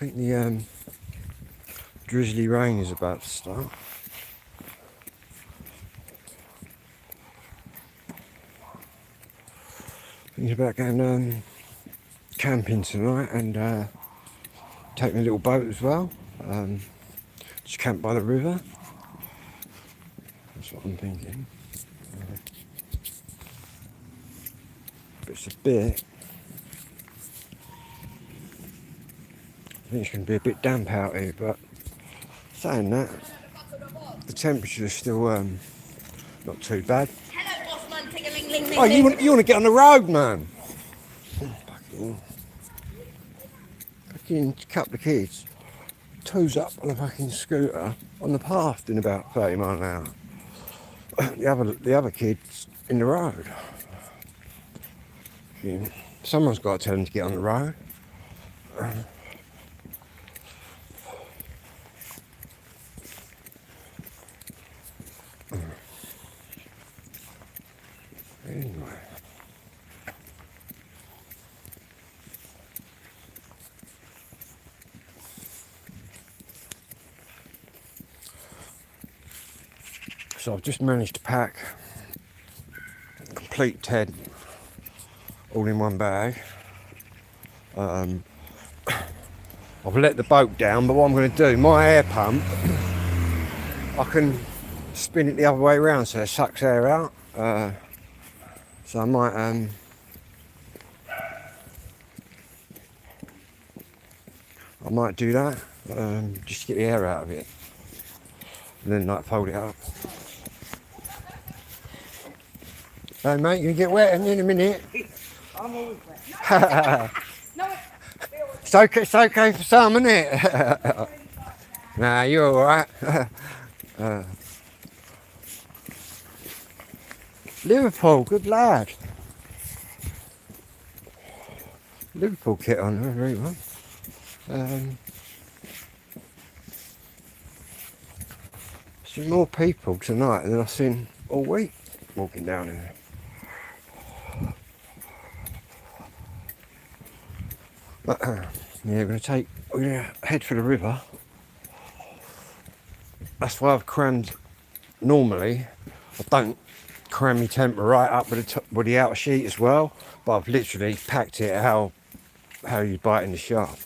think the drizzly rain is about to start. Thinking about going camping tonight and taking a little boat as well. Just camp by the river. That's what I'm thinking. But it's a bit. I think it's going to be a bit damp out here, but saying that, the temperature is still not too bad. Hello, Bossman. Ting-a-ling-ling-ling. Oh, you want to get on the road, man? Fucking couple of kids, toes up on a fucking scooter on the path in about 30 miles an hour. The other kids in the road. Someone's got to tell them to get on the road. Anyway. So I've just managed to pack a complete tent all in one bag. I've let the boat down, but what I'm going to do, my air pump, I can spin it the other way around so it sucks air out. So I might do that, just to get the air out of it, and then like fold it up. Hey mate, you get wet in a minute. I'm always wet. No, It's okay for some, isn't it? Nah, you're alright. Liverpool, good lad. Liverpool kit on, very well. There's more people tonight than I've seen all week walking down here. But yeah, we're going to head for the river. That's why I've crammed. Normally, I don't cram my tent right up with the outer sheet as well, but I've literally packed it how you bite in the shark.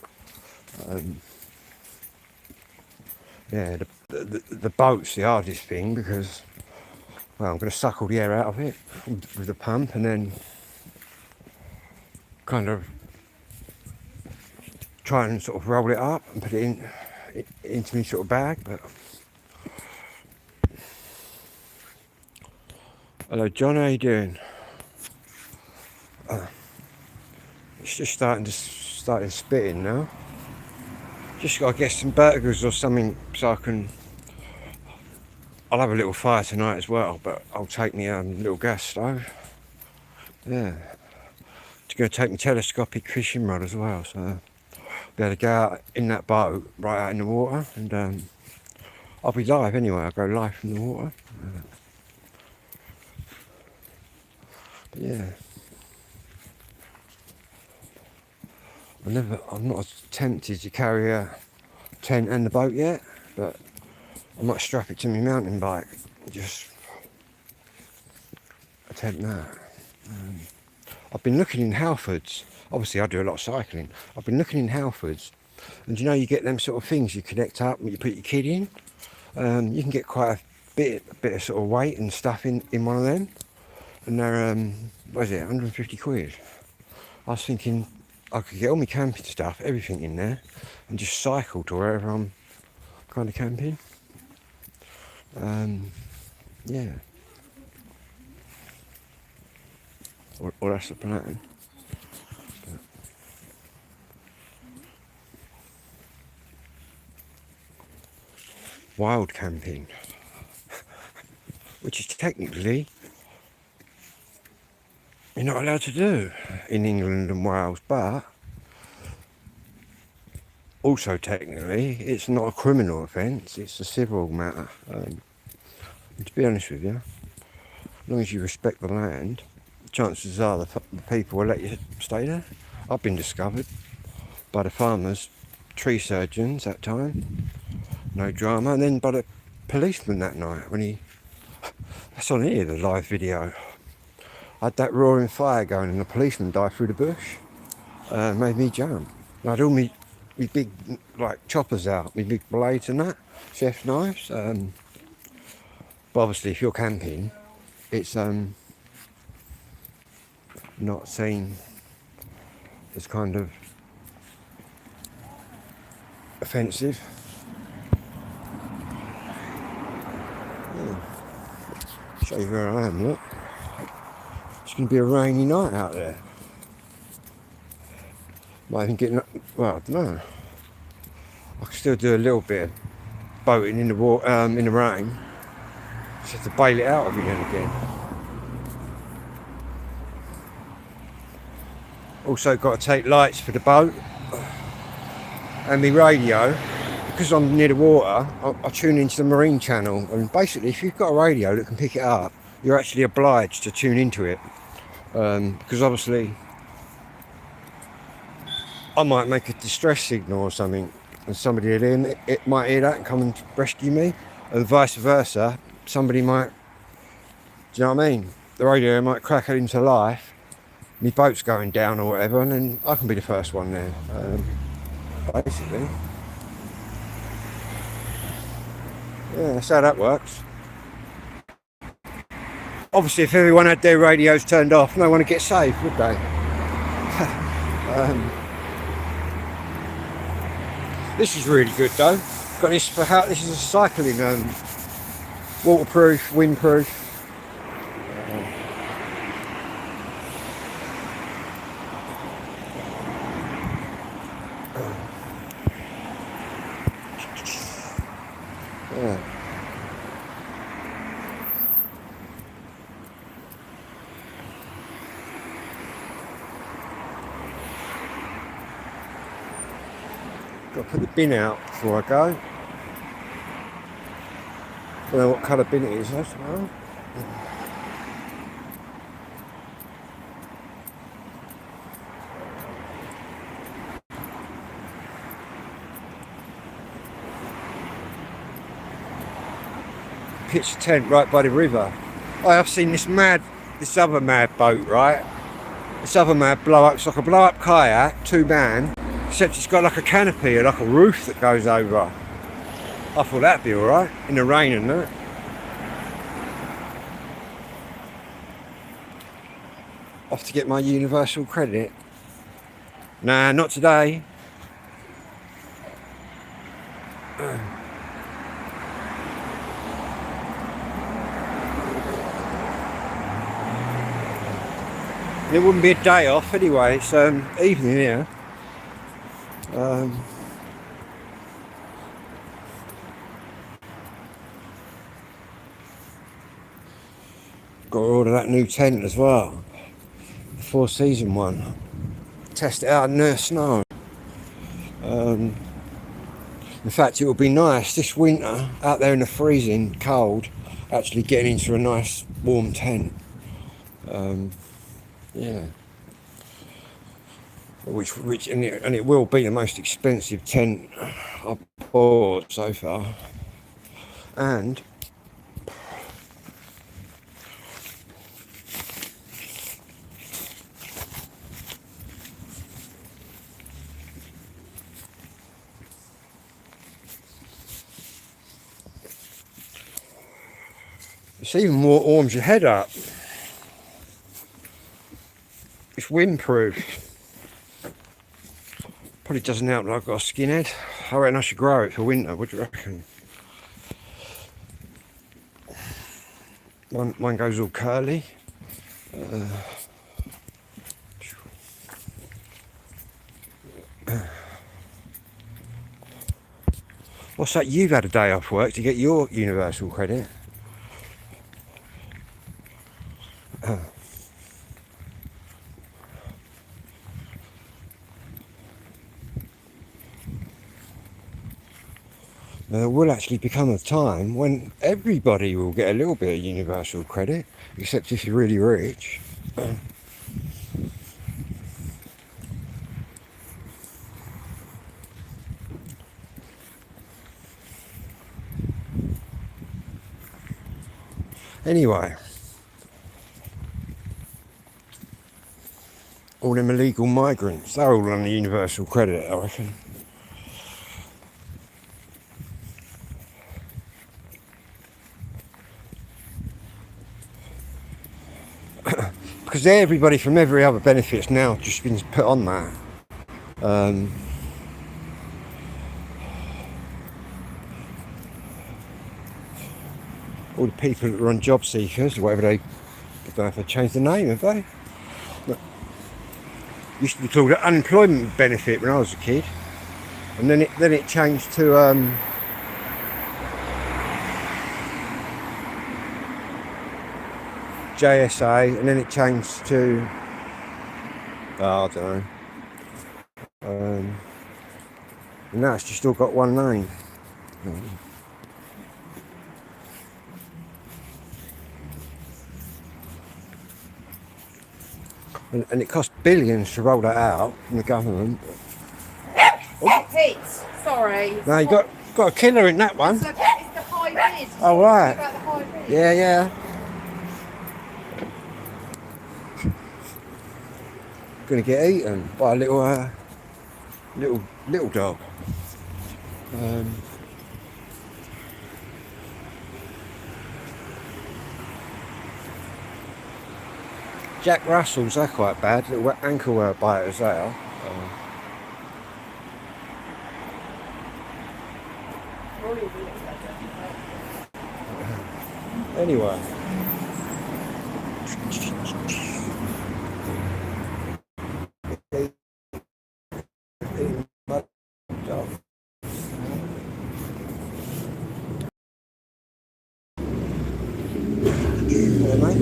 Yeah, the boat's the hardest thing because, well, I'm going to suck all the air out of it with the pump and then kind of try and sort of roll it up and put it into my sort of bag. But hello John, how you doing? It's just starting spitting now. Just got to get some burgers or something so I'll have a little fire tonight as well, but I'll take my little gas stove. Yeah. It's going to take my telescopic fishing rod as well, so I'll be able to go out in that boat, right out in the water, and I'll be live anyway. I'll go live from the water. But yeah. I'm not as tempted to carry a tent and the boat yet, but I might strap it to my mountain bike, just attempt that. I've been looking in Halfords, obviously I do a lot of cycling, I've been looking in Halfords, and you know you get them sort of things you connect up and you put your kid in, you can get quite a bit of sort of weight and stuff in one of them, and they're, what is it, 150 quid. I was thinking I could get all my camping stuff, everything in there, and just cycle to wherever I'm kind of camping. Yeah. Or that's the plan. But wild camping, which is technically you're not allowed to do in England and Wales, but also technically it's not a criminal offence, it's a civil matter. And to be honest with you, as long as you respect the land, chances are the people will let you stay there. I've been discovered by the farmers tree surgeons that time, no drama. And then by the policeman that night when he, that's on here, the live video. I had that roaring fire going and the policeman died through the bush. Made me jump. I had all me big like choppers out, me big blades and that, chef's knives. But obviously if you're camping, it's not seen as kind of offensive. Yeah. Show you where I am, look. It's going to be a rainy night out there. Might even get, well, I don't know. I can still do a little bit of boating in the water, in the rain. Just have to bail it out every now and again. Also got to take lights for the boat and my radio. Because I'm near the water, I tune into the marine channel, and basically if you've got a radio that can pick it up, you're actually obliged to tune into it. Because obviously I might make a distress signal or something and somebody it might hear that and come and rescue me, and vice versa. Somebody might, do you know what I mean? The radio might crack it into life, my boat's going down or whatever, and then I can be the first one there, basically. Yeah, that's how that works. Obviously, if everyone had their radios turned off, no one would get saved, would they? This is really good though. Got this for how this is a cycling, waterproof, windproof. Yeah. Got to put the bin out before I go. Don't know what colour bin it is, I suppose. Pitch a tent right by the river. I've seen this other mad boat, right? This other mad blow up, it's like a blow up kayak, 2-man, except it's got like a canopy or like a roof that goes over. I thought that'd be alright, in the rain and that. Off to get my universal credit. Nah, not today. It wouldn't be a day off anyway, it's evening here. Got to order that new tent as well, the 4-season one. Test it out in the snow. In fact, it would be nice this winter out there in the freezing cold, actually getting into a nice warm tent. Yeah, which and it will be the most expensive tent I've bought so far, and it's even more warms your head up. It's windproof. Probably doesn't help that I've got a skinhead. I reckon I should grow it for winter. What do you reckon? Mine goes all curly. What's that? You've had a day off work to get your universal credit. There will actually become a time when everybody will get a little bit of universal credit, except if you're really rich. Anyway, all them illegal migrants, they're all on the universal credit, I reckon. Because everybody from every other benefit's now just been put on that. All the people that are on job seekers, or whatever I don't know if they changed the name, have they? But used to be called an unemployment benefit when I was a kid, and then it changed to JSA, and then it changed to I don't know. And now it's just all got one name. And it cost billions to roll that out from the government. Pete, sorry. No, you got a killer in that one. It's the high vis. Oh right. About the high vis. Yeah. Gonna get eaten by a little dog. Jack Russells, they're quite bad. Little ankle biters they are. Anyway. Yeah, mate.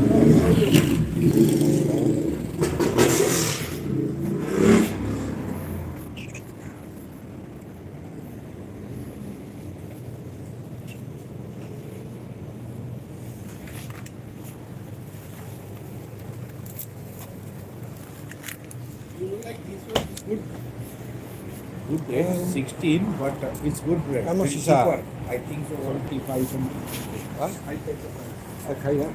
Good bread, 16, but it's good bread. How much It's is that? cheaper. I think so, 25 something. Huh? I take the price. Okay, yeah.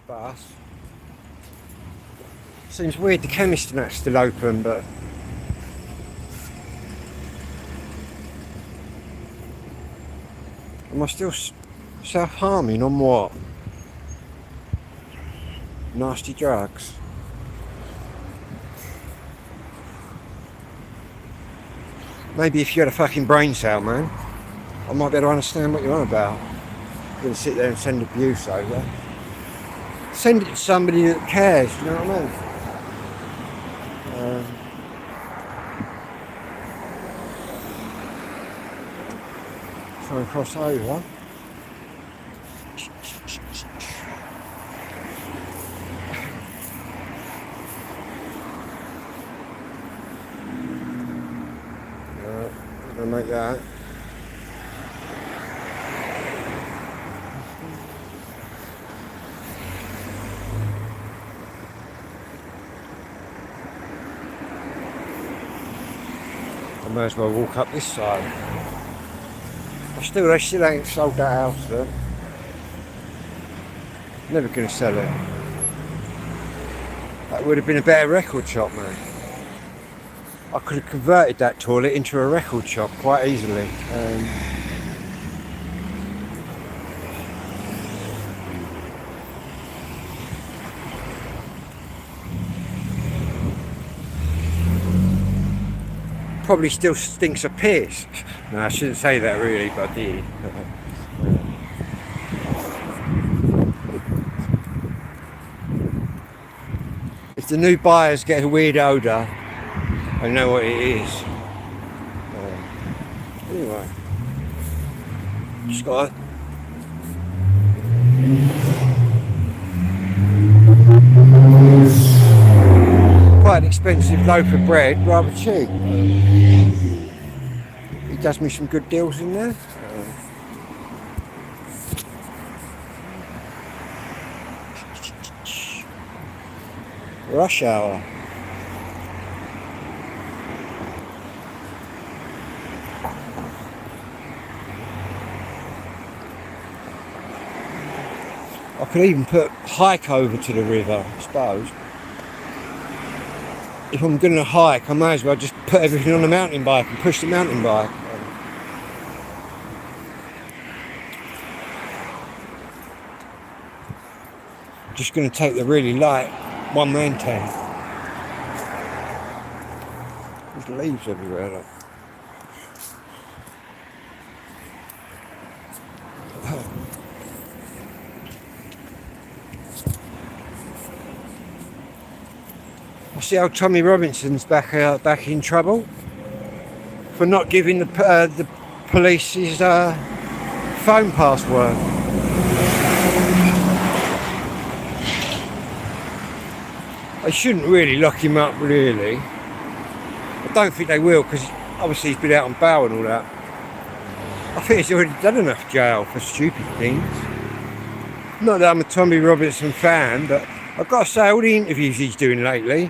Bus. Seems weird the chemist and that's still open, but am I still self-harming on what? Nasty drugs? Maybe if you had a fucking brain cell, man, I might be able to understand what you're on about. You're gonna sit there and send abuse over. Send it to somebody that cares, you know what I mean? Try and cross over. I'm gonna make that. I may as well walk up this side. They still ain't sold that house though. Never gonna sell it. That would have been a better record shop, man. I could have converted that toilet into a record shop quite easily. Probably still stinks of piss. No, I shouldn't say that really, but I did. If the new buyers get a weird odour, I know what it is. anyway. Just got quite an expensive loaf of bread, rather cheap. He does me some good deals in there. Rush hour. I could even hike over to the river, I suppose. If I'm going to hike, I may as well just put everything on the mountain bike and push the mountain bike. Just going to take the really light one-man tent. There's leaves everywhere. Look. I see how Tommy Robinson's back in trouble for not giving the police his phone password. They shouldn't really lock him up, really. I don't think they will, because obviously he's been out on bail and all that. I think he's already done enough jail for stupid things. Not that I'm a Tommy Robinson fan, but I've got to say, all the interviews he's doing lately,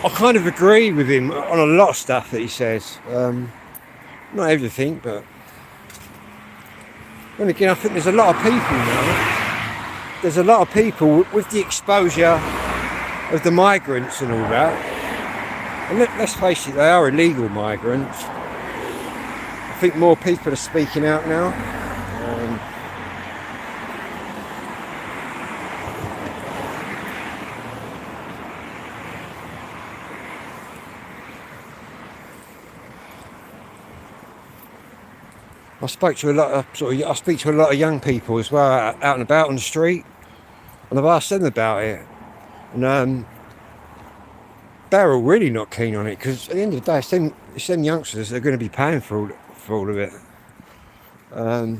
I kind of agree with him on a lot of stuff that he says. Not everything, but then again, I think there's a lot of people now. There's a lot of people with the exposure of the migrants and all that. And let's face it, they are illegal migrants. I think more people are speaking out now. I speak to a lot of young people as well, out and about on the street, and I've asked them about it, and they're all really not keen on it, because at the end of the day, it's them youngsters that are going to be paying for all of it. I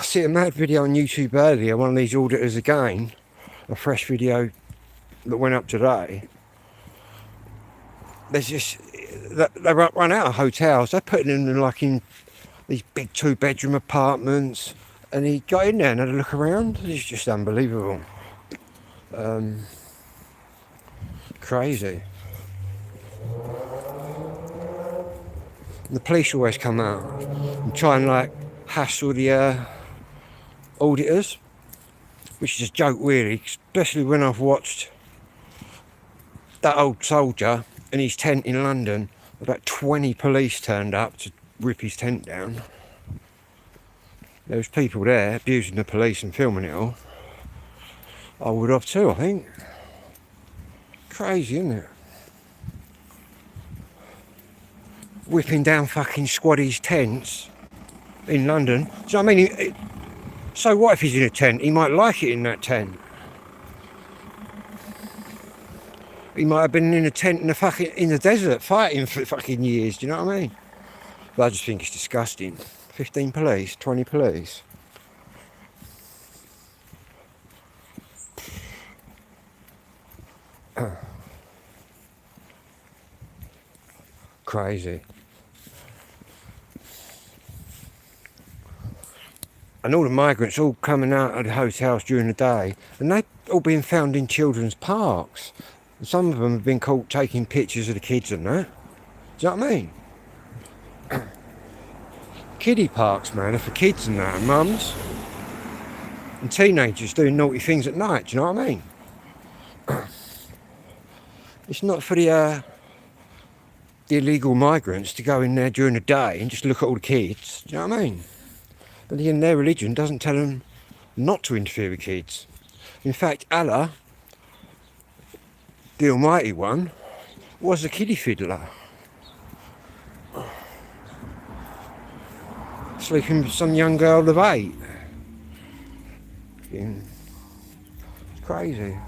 see a mad video on YouTube earlier, one of these auditors again, a fresh video that went up today. There's just, they run out of hotels. They're putting them in these big 2-bedroom apartments, and he got in there and had a look around. It's just unbelievable. Crazy. And the police always come out and try and hassle the auditors, which is a joke really, especially when I've watched that old soldier in his tent in London. About 20 police turned up to rip his tent down. There was people there abusing the police and filming it all. I would have too, I think. Crazy, isn't it? Whipping down fucking squaddies' tents in London. So I mean, so what if he's in a tent? He might like it in that tent. He might have been in a tent in the desert fighting for fucking years, do you know what I mean? But I just think it's disgusting. 15 police, 20 police. Crazy. And all the migrants all coming out of the hotels during the day, and they've all been found in children's parks. Some of them have been caught taking pictures of the kids and that. Do you know what I mean? Kiddie parks, man, are for kids and that, and mums. And teenagers doing naughty things at night, do you know what I mean? It's not for the illegal migrants to go in there during the day and just look at all the kids, do you know what I mean? But again, their religion doesn't tell them not to interfere with kids. In fact, Allah, the Almighty One, was a kiddie fiddler. Sleeping with some young girl of 8. It's crazy.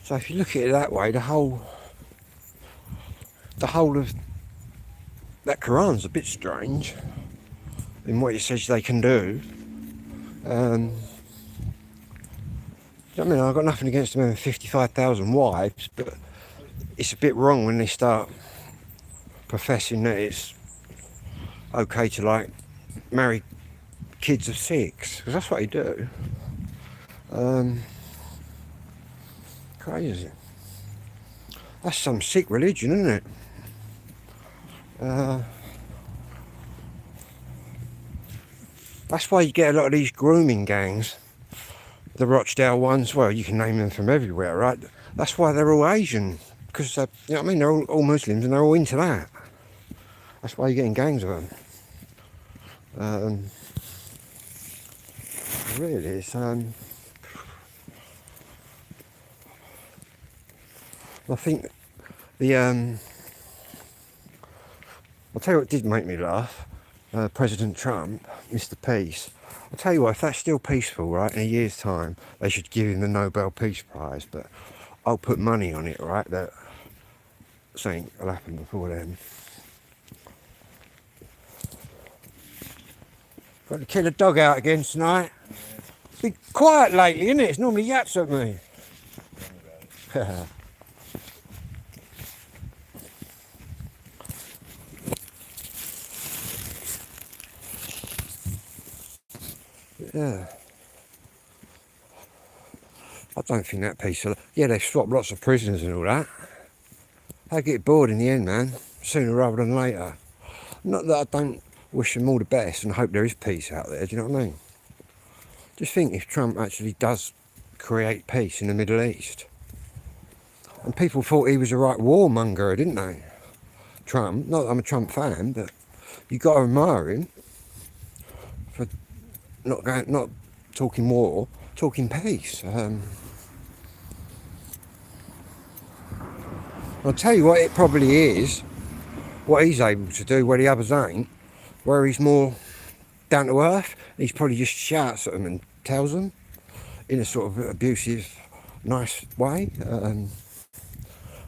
So if you look at it that way, the whole of that Quran's a bit strange in what it says they can do. I mean, I've got nothing against them having 55,000 wives, but it's a bit wrong when they start professing that it's okay to like marry kids of 6, because that's what they do. Crazy. That's some sick religion, isn't it? That's why you get a lot of these grooming gangs. The Rochdale ones, well, you can name them from everywhere, right? That's why they're all Asian, because you know what I mean, they're all Muslims and they're all into that. That's why you're getting gangs of them. Really, it's I think the I'll tell you what did make me laugh. President Trump, Mr. Peace. I'll tell you what, if that's still peaceful, right, in a year's time, they should give him the Nobel Peace Prize, but I'll put money on it, right, that something will happen before then. Got to kill a dog out again tonight. It's been quiet lately, isn't it? It's normally yaps at me. Yeah. I don't think that piece of... Yeah, they've swapped lots of prisoners and all that. They get bored in the end, man. Sooner rather than later. Not that I don't wish them all the best and hope there is peace out there, do you know what I mean? Just think if Trump actually does create peace in the Middle East. And people thought he was a right warmonger, didn't they? Trump. Not that I'm a Trump fan, but you got to admire him for not talking war, talking peace. I'll tell you what it probably is, what he's able to do where the others ain't, where he's more down to earth, he's probably just shouts at them and tells them in a sort of abusive, nice way.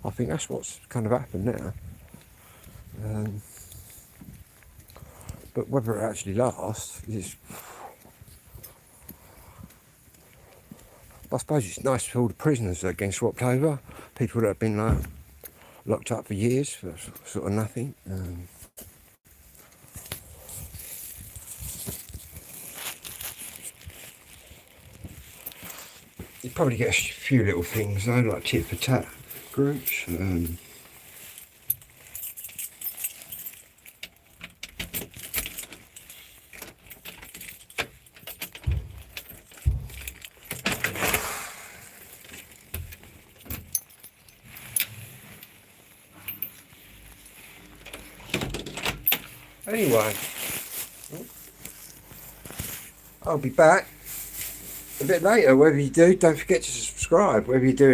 I think that's what's kind of happened now. But whether it actually lasts is... I suppose it's nice for all the prisoners that are getting swapped over, people that have been like locked up for years for sort of nothing. You probably get a few little things though, like tit for tat groups. Anyway, I'll be back a bit later. Whatever you do, don't forget to subscribe. Whatever you do.